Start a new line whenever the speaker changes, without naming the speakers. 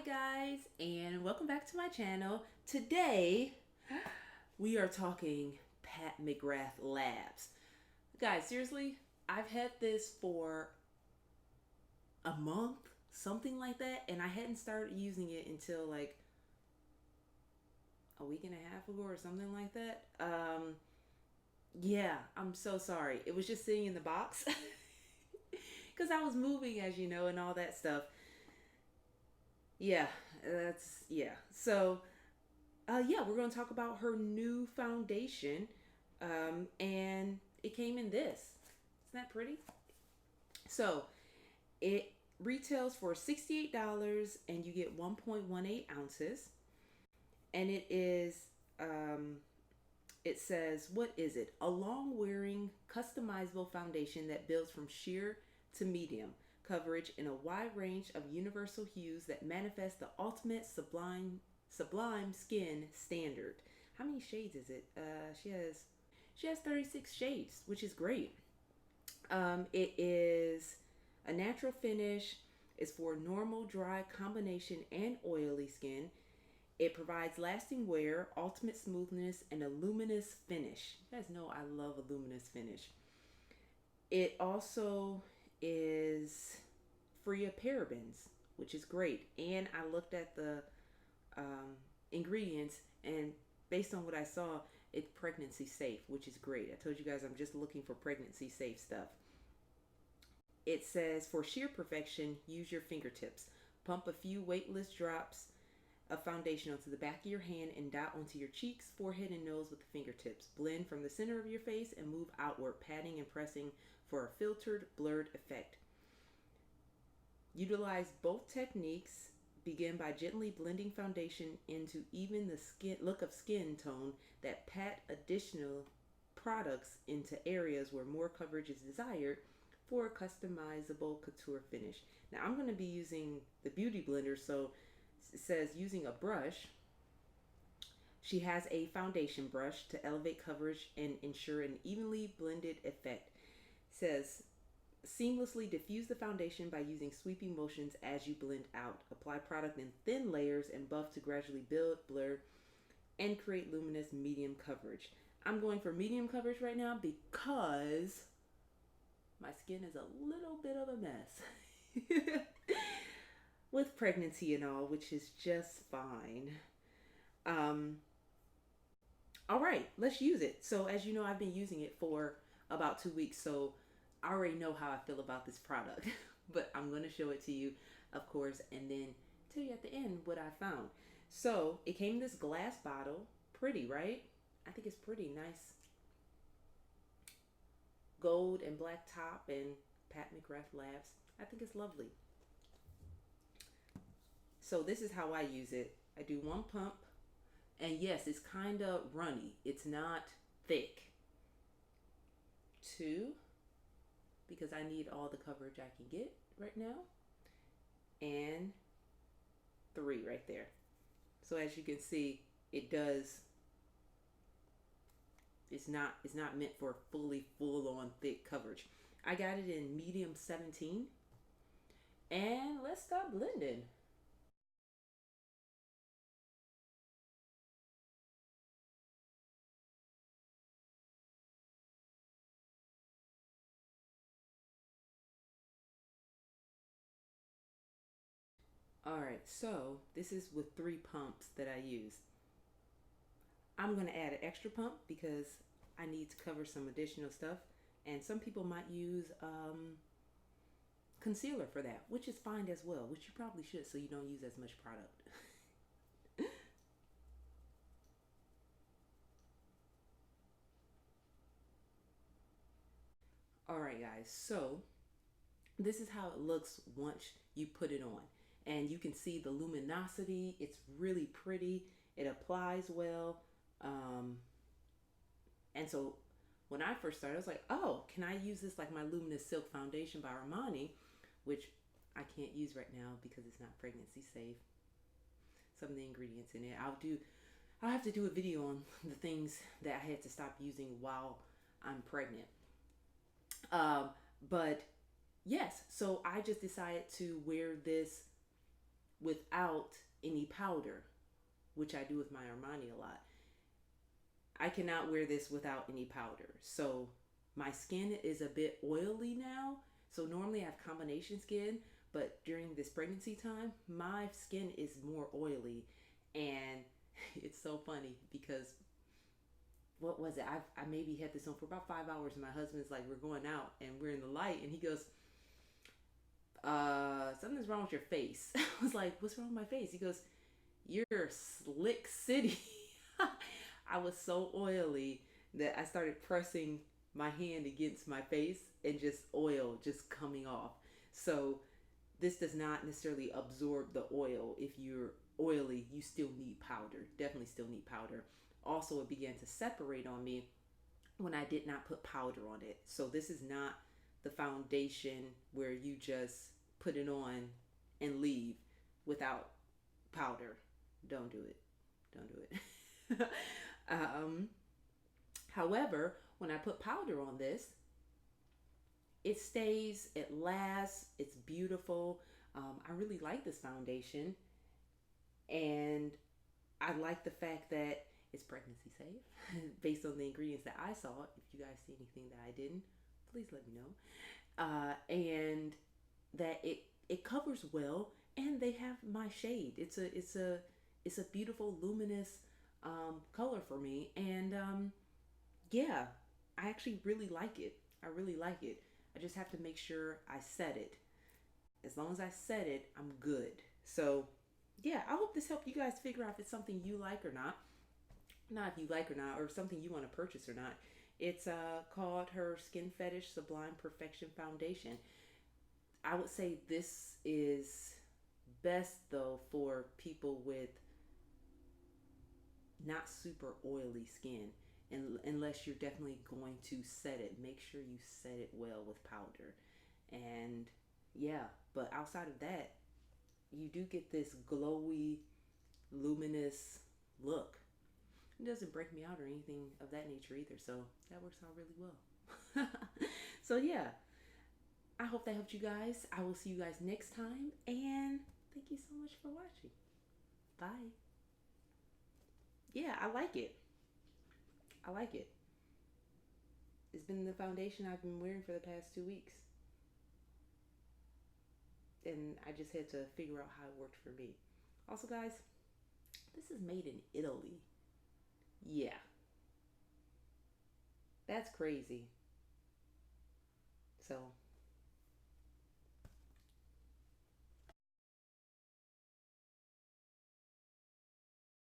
guys, and welcome back to my channel. Today we are talking Pat McGrath Labs. Guys, seriously, I've had this for a month, something like that, and I hadn't started using it until like a week and a half ago or something like that. Yeah, I'm so sorry. It was just sitting in the box because I was moving, as you know, and all that stuff. Yeah, yeah. So we're going to talk about her new foundation, and it came in this. Isn't that pretty? So it retails for $68, and you get 1.18 ounces, and um, it says, what is it? A long wearing, customizable foundation that builds from sheer to medium coverage in a wide range of universal hues that manifest the ultimate sublime skin standard. How many shades is it? She has 36 shades, which is great. It is a natural finish. It's for normal, dry, combination, and oily skin. It provides lasting wear, ultimate smoothness, and a luminous finish. You guys know I love a luminous finish. It also is free of parabens, which is great. And I looked at the ingredients, and based on what I saw, it's pregnancy safe, which is great. I told you guys I'm just looking for pregnancy safe stuff. It says, for sheer perfection, use your fingertips. Pump a few weightless drops of foundation onto the back of your hand and dot onto your cheeks, forehead, and nose with the fingertips. Blend from the center of your face and move outward, patting and pressing for a filtered, blurred effect. Utilize both techniques. Begin by gently blending foundation into even the skin look of skin tone that pat additional products into areas where more coverage is desired for a customizable couture finish. Now I'm going to be using the beauty blender, so it says using a brush. She has a foundation brush to elevate coverage and ensure an evenly blended effect. It says seamlessly diffuse the foundation by using sweeping motions as you blend out. Apply product in thin layers and buff to gradually build, blur, and create luminous medium coverage. I'm going for medium coverage right now because my skin is a little bit of a mess with pregnancy and all, which is just fine. Um, all right, let's use it. So, as you know, I've been using it for about 2 weeks, so I already know how I feel about this product. But I'm going to show it to you, of course, and then tell you at the end what I found. So, it came in this glass bottle. Pretty, right? I think it's pretty nice. Gold and black top and Pat McGrath Labs. I think it's lovely. So this is how I use it. I do one pump, and yes, it's kind of runny. It's not thick. Two, because I need all the coverage I can get right now. And three right there. So as you can see, it does, it's not meant for fully full on thick coverage. I got it in medium 17. And let's start blending. All right, so this is with 3 pumps that I use. I'm going to add an extra pump because I need to cover some additional stuff. And some people might use concealer for that, which is fine as well, which you probably should so you don't use as much product. All right, guys, so this is how it looks once you put it on. And you can see the luminosity. It's really pretty. It applies well. Um, and so when I first started, I was like, oh, can I use this like my Luminous Silk Foundation by Armani, which I can't use right now because it's not pregnancy safe. Some of the ingredients in it. I'll have to do a video on the things that I had to stop using while I'm pregnant. But yes, so I just decided to wear this without any powder, which I do with my Armani a lot. I cannot wear this without any powder. So my skin is a bit oily now. So normally I have combination skin, but during this pregnancy time, my skin is more oily. And it's so funny because what was it? I maybe had this on for about 5 hours, and my husband's like, we're going out and we're in the light, and he goes, something's wrong with your face. I was like, what's wrong with my face? He goes, you're slick city. I was so oily that I started pressing my hand against my face and just oil just coming off. So this does not necessarily absorb the oil. If you're oily, you still need powder. Definitely still need powder. Also, it began to separate on me when I did not put powder on it. So this is not the foundation where you just put it on and leave without powder. Don't do it. Don't do it. um, However, when I put powder on this, it stays, it lasts, it's beautiful. I really like this foundation, and I like the fact that it's pregnancy safe based on the ingredients that I saw. If you guys see anything that I didn't, please let me know. And that it covers well, and they have my shade. It's a beautiful luminous color for me, and yeah, I actually really like it. I really like it. I just have to make sure I set it. As long as I set it, I'm good. So yeah, I hope this helped you guys figure out if it's something you like or not. Not if you like or not, or something you want to purchase or not. It's called her Skin Fetish Sublime Perfection Foundation. I would say this is best though for people with not super oily skin. And unless you're definitely going to set it, make sure you set it well with powder. And yeah, but outside of that, you do get this glowy, luminous look. It doesn't break me out or anything of that nature either, so that works out really well. So yeah, I hope that helped you guys. I will see you guys next time, and thank you so much for watching. Bye. Yeah, I like it. I like it. It's been the foundation I've been wearing for the past 2 weeks. And I just had to figure out how it worked for me. Also, guys, this is made in Italy. Yeah, that's crazy. So